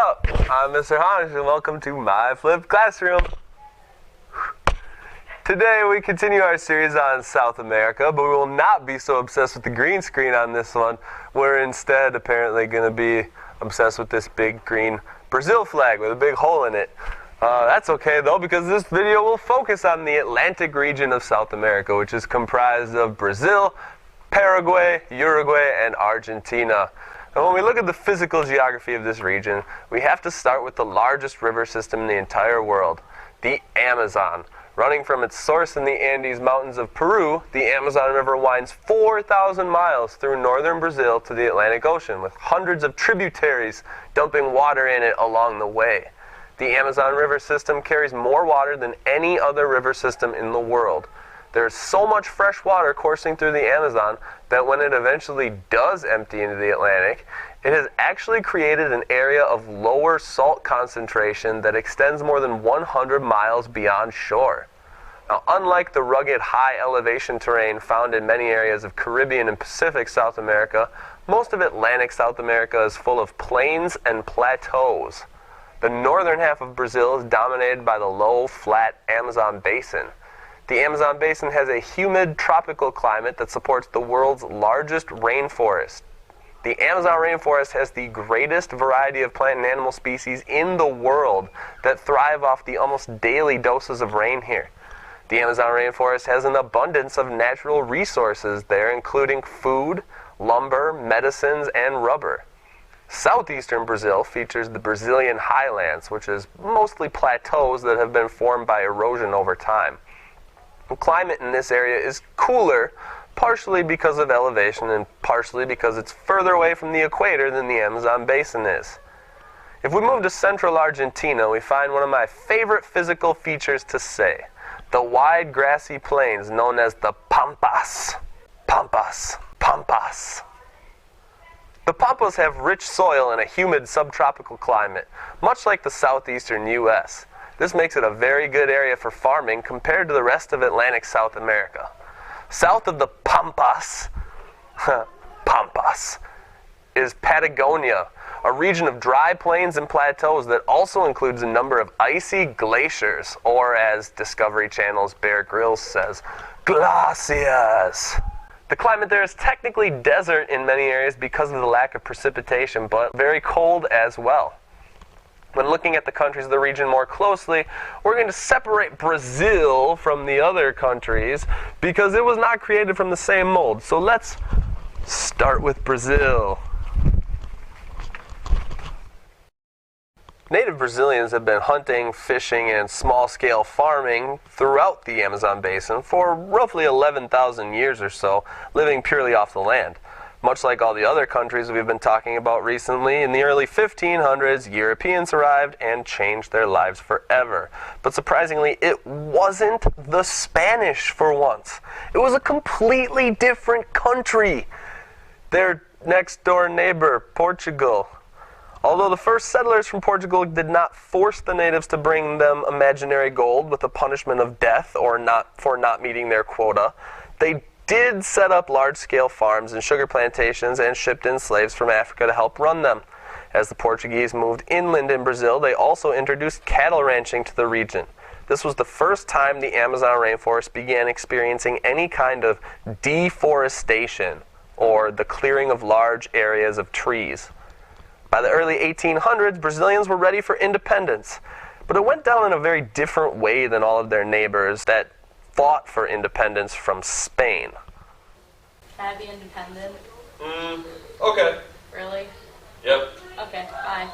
up? I'm Mr. Honish and welcome to my flipped classroom. Today we continue our series on South America, but we will not be so obsessed with the green screen on this one. We're instead apparently going to be obsessed with this big green Brazil flag with a big hole in it. That's okay though, because this video will focus on the Atlantic region of South America, which is comprised of Brazil, Paraguay, Uruguay, and Argentina. And when we look at the physical geography of this region, we have to start with the largest river system in the entire world, the Amazon. Running from its source in the Andes Mountains of Peru, the Amazon River winds 4,000 miles through northern Brazil to the Atlantic Ocean, with hundreds of tributaries dumping water in it along the way. The Amazon River system carries more water than any other river system in the world. There's so much fresh water coursing through the Amazon that when it eventually does empty into the Atlantic, it has actually created an area of lower salt concentration that extends more than 100 miles beyond shore. Now, unlike the rugged high elevation terrain found in many areas of Caribbean and Pacific South America, most of Atlantic South America is full of plains and plateaus. The northern half of Brazil is dominated by the low, flat Amazon Basin. The Amazon Basin has a humid tropical climate that supports the world's largest rainforest. The Amazon rainforest has the greatest variety of plant and animal species in the world that thrive off the almost daily doses of rain here. The Amazon rainforest has an abundance of natural resources there, including food, lumber, medicines, and rubber. Southeastern Brazil features the Brazilian highlands, which is mostly plateaus that have been formed by erosion over time. The climate in this area is cooler, partially because of elevation and partially because it's further away from the equator than the Amazon Basin is. If we move to central Argentina, we find one of my favorite physical features to say, the wide grassy plains known as the Pampas. Pampas. Pampas. The Pampas have rich soil and a humid subtropical climate, much like the southeastern U.S. This makes it a very good area for farming compared to the rest of Atlantic South America. South of the Pampas, Pampas, is Patagonia, a region of dry plains and plateaus that also includes a number of icy glaciers, or as Discovery Channel's Bear Grylls says, glaciers. The climate there is technically desert in many areas because of the lack of precipitation, but very cold as well. When looking at the countries of the region more closely, we're going to separate Brazil from the other countries because it was not created from the same mold. So let's start with Brazil. Native Brazilians have been hunting, fishing, and small-scale farming throughout the Amazon Basin for roughly 11,000 years or so, living purely off the land. Much like all the other countries we've been talking about recently, in the early 1500s, Europeans arrived and changed their lives forever. But surprisingly, it wasn't the Spanish for once. It was a completely different country. Their next-door neighbor, Portugal. Although the first settlers from Portugal did not force the natives to bring them imaginary gold with the punishment of death or for not meeting their quota, they did set up large-scale farms and sugar plantations and shipped in slaves from Africa to help run them. As the Portuguese moved inland in Brazil, they also introduced cattle ranching to the region. This was the first time the Amazon rainforest began experiencing any kind of deforestation, or the clearing of large areas of trees. By the early 1800s, Brazilians were ready for independence, but it went down in a very different way than all of their neighbors that fought for independence from Spain. Can I be independent? Okay. Really? Yep. Okay, fine.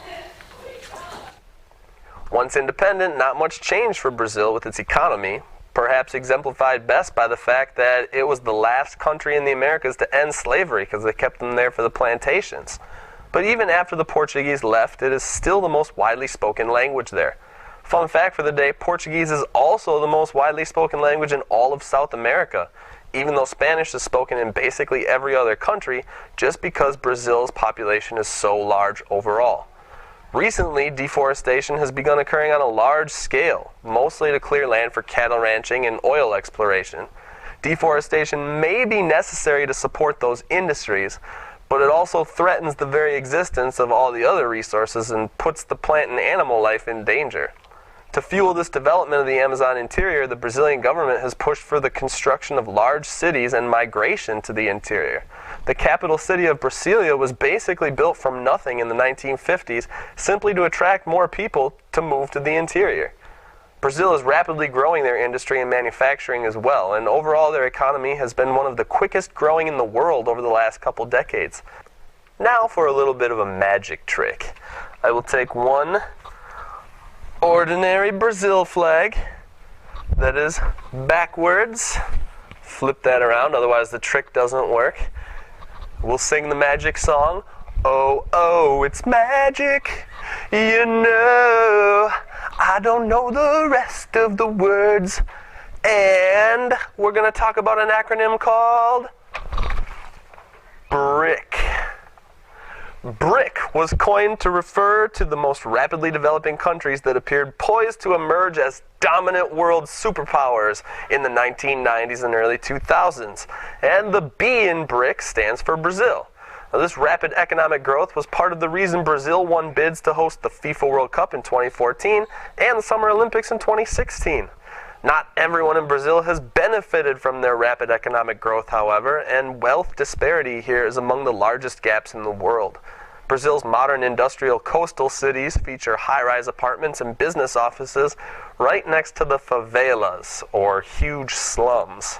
Once independent, not much changed for Brazil with its economy, perhaps exemplified best by the fact that it was the last country in the Americas to end slavery because they kept them there for the plantations. But even after the Portuguese left, it is still the most widely spoken language there. Fun fact for the day, Portuguese is also the most widely spoken language in all of South America, even though Spanish is spoken in basically every other country, just because Brazil's population is so large overall. Recently, deforestation has begun occurring on a large scale, mostly to clear land for cattle ranching and oil exploration. Deforestation may be necessary to support those industries, but it also threatens the very existence of all the other resources and puts the plant and animal life in danger. To fuel this development of the Amazon interior, the Brazilian government has pushed for the construction of large cities and migration to the interior. The capital city of Brasilia was basically built from nothing in the 1950s simply to attract more people to move to the interior. Brazil is rapidly growing their industry and manufacturing as well, and overall their economy has been one of the quickest growing in the world over the last couple decades. Now for a little bit of a magic trick. I will take one ordinary Brazil flag that is backwards. Flip that around, otherwise the trick doesn't work. We'll sing the magic song. Oh, oh, it's magic, you know. I don't know the rest of the words. And we're going to talk about an acronym called BRIC. BRIC was coined to refer to the most rapidly developing countries that appeared poised to emerge as dominant world superpowers in the 1990s and early 2000s. And the B in BRIC stands for Brazil. Now, this rapid economic growth was part of the reason Brazil won bids to host the FIFA World Cup in 2014 and the Summer Olympics in 2016. Not everyone in Brazil has benefited from their rapid economic growth, however, and wealth disparity here is among the largest gaps in the world. Brazil's modern industrial coastal cities feature high-rise apartments and business offices right next to the favelas, or huge slums.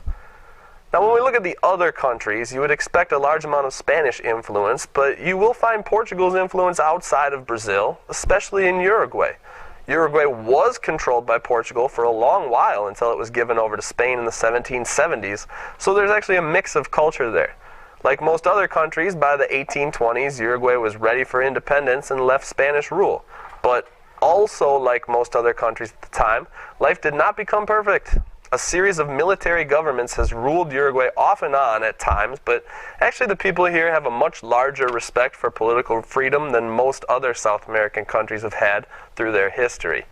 Now, when we look at the other countries, you would expect a large amount of Spanish influence, but you will find Portugal's influence outside of Brazil, especially in Uruguay. Uruguay was controlled by Portugal for a long while until it was given over to Spain in the 1770s, so there's actually a mix of culture there. Like most other countries, by the 1820s, Uruguay was ready for independence and left Spanish rule. But also, like most other countries at the time, life did not become perfect. A series of military governments has ruled Uruguay off and on at times, but actually the people here have a much larger respect for political freedom than most other South American countries have had through their history.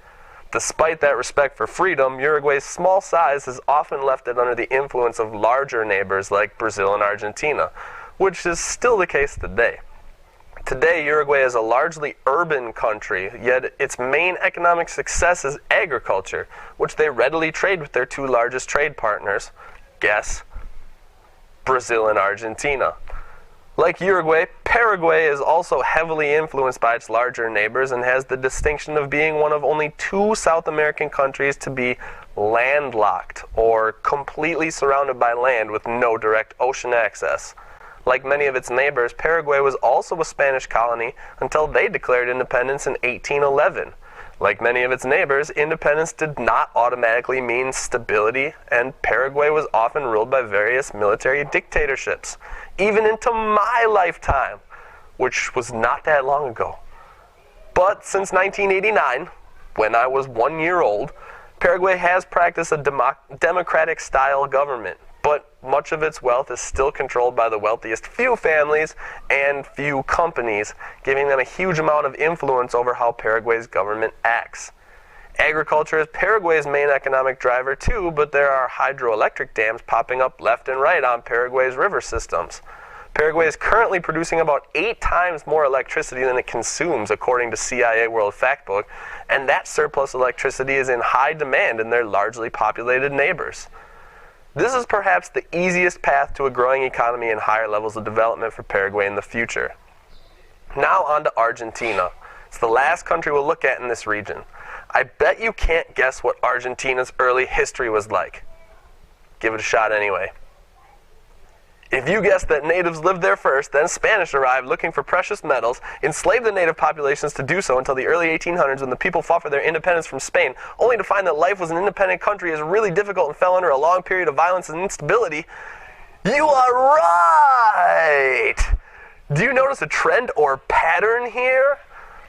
Despite that respect for freedom, Uruguay's small size has often left it under the influence of larger neighbors like Brazil and Argentina, which is still the case today. Today, Uruguay is a largely urban country, yet its main economic success is agriculture, which they readily trade with their two largest trade partners, guess, Brazil and Argentina. Like Uruguay, Paraguay is also heavily influenced by its larger neighbors and has the distinction of being one of only two South American countries to be landlocked, or completely surrounded by land with no direct ocean access. Like many of its neighbors, Paraguay was also a Spanish colony until they declared independence in 1811. Like many of its neighbors, independence did not automatically mean stability, and Paraguay was often ruled by various military dictatorships, even into my lifetime, which was not that long ago. But since 1989, when I was 1 year old, Paraguay has practiced a democratic-style government, but much of its wealth is still controlled by the wealthiest few families and few companies, giving them a huge amount of influence over how Paraguay's government acts. Agriculture is Paraguay's main economic driver too, but there are hydroelectric dams popping up left and right on Paraguay's river systems. Paraguay is currently producing about 8 times more electricity than it consumes, according to CIA World Factbook, and that surplus electricity is in high demand in their largely populated neighbors. This is perhaps the easiest path to a growing economy and higher levels of development for Paraguay in the future. Now on to Argentina. It's the last country we'll look at in this region. I bet you can't guess what Argentina's early history was like. Give it a shot anyway. If you guessed that natives lived there first, then Spanish arrived looking for precious metals, enslaved the native populations to do so until the early 1800s when the people fought for their independence from Spain, only to find that life as an independent country is really difficult and fell under a long period of violence and instability, you are right! Do you notice a trend or pattern here?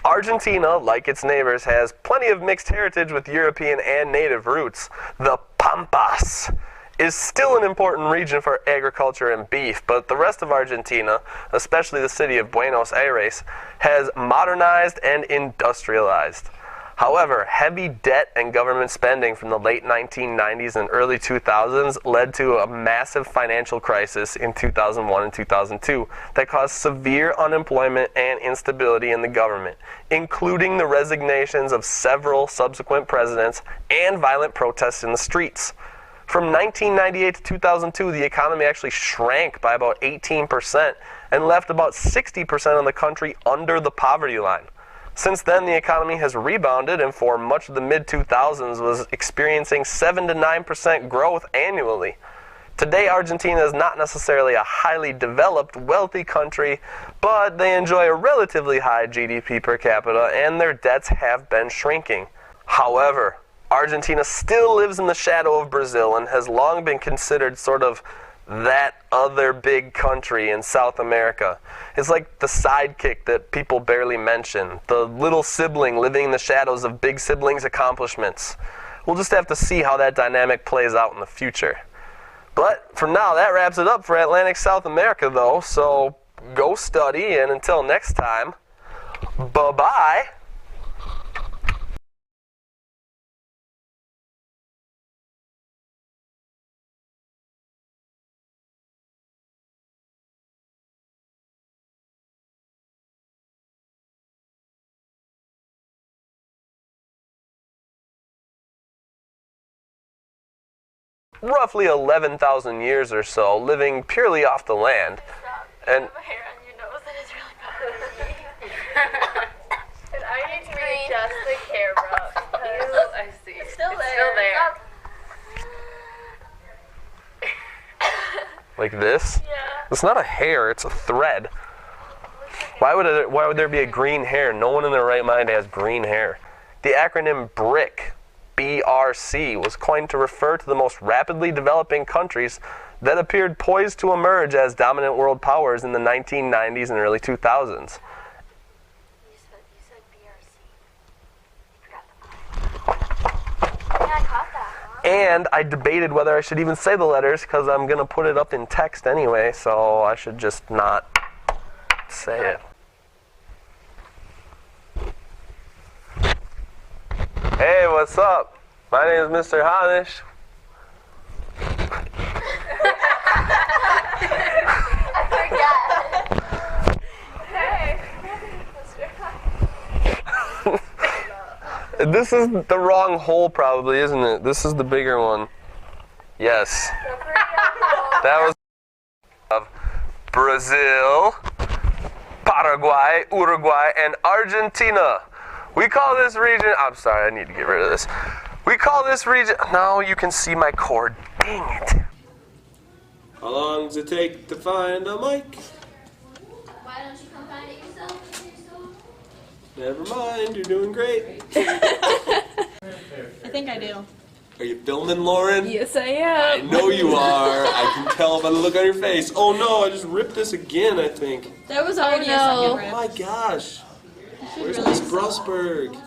Argentina, like its neighbors, has plenty of mixed heritage with European and native roots. The Pampas is still an important region for agriculture and beef, but the rest of Argentina, especially the city of Buenos Aires, has modernized and industrialized. However, heavy debt and government spending from the late 1990s and early 2000s led to a massive financial crisis in 2001 and 2002 that caused severe unemployment and instability in the government, including the resignations of several subsequent presidents and violent protests in the streets. From 1998 to 2002, the economy actually shrank by about 18% and left about 60% of the country under the poverty line. Since then, the economy has rebounded and for much of the mid-2000s was experiencing 7 to 9% growth annually. Today, Argentina is not necessarily a highly developed, wealthy country, but they enjoy a relatively high GDP per capita and their debts have been shrinking. However, Argentina still lives in the shadow of Brazil and has long been considered sort of that other big country in South America. It's like the sidekick that people barely mention, the little sibling living in the shadows of big siblings' accomplishments. We'll just have to see how that dynamic plays out in the future. But for now, that wraps it up for Atlantic South America though, so go study, and until next time, bye-bye. Roughly 11,000 years or so, living purely off the land. And You have a hair on your nose that is really bad. And I need to readjust the camera because I see. It's still there. Still there. like this? Yeah. It's not a hair, it's a thread. Why would there be a green hair? No one in their right mind has green hair. The acronym BRIC, BRC, was coined to refer to the most rapidly developing countries that appeared poised to emerge as dominant world powers in the 1990s and early 2000s. You said BRC. Yeah, I caught that. And I debated whether I should even say the letters because I'm going to put it up in text anyway, so I should just not say it. Hey, what's up? My name is Mr. Honish. I forgot. Hey. This is the wrong hole probably, isn't it? This is the bigger one. Yes. That was of Brazil, Paraguay, Uruguay, and Argentina. We call this region, I'm sorry, I need to get rid of this. We call this region, now you can see my cord. Dang it. How long does it take to find a mic? Why don't you come find it yourself? Never mind, you're doing great. I think I do. Are you filming, Lauren? Yes, I I am. know you are. I can tell by the look on your face. Oh no, I just ripped this again, I think. That was already no. a Oh second my rip. gosh. Where's really Miss Brusberg?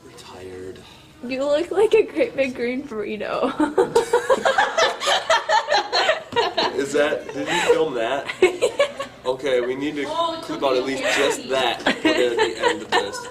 We're tired. You look like a great big green burrito. Is that, did you film that? Okay, we need to clip out at least just that and put it at the end of this.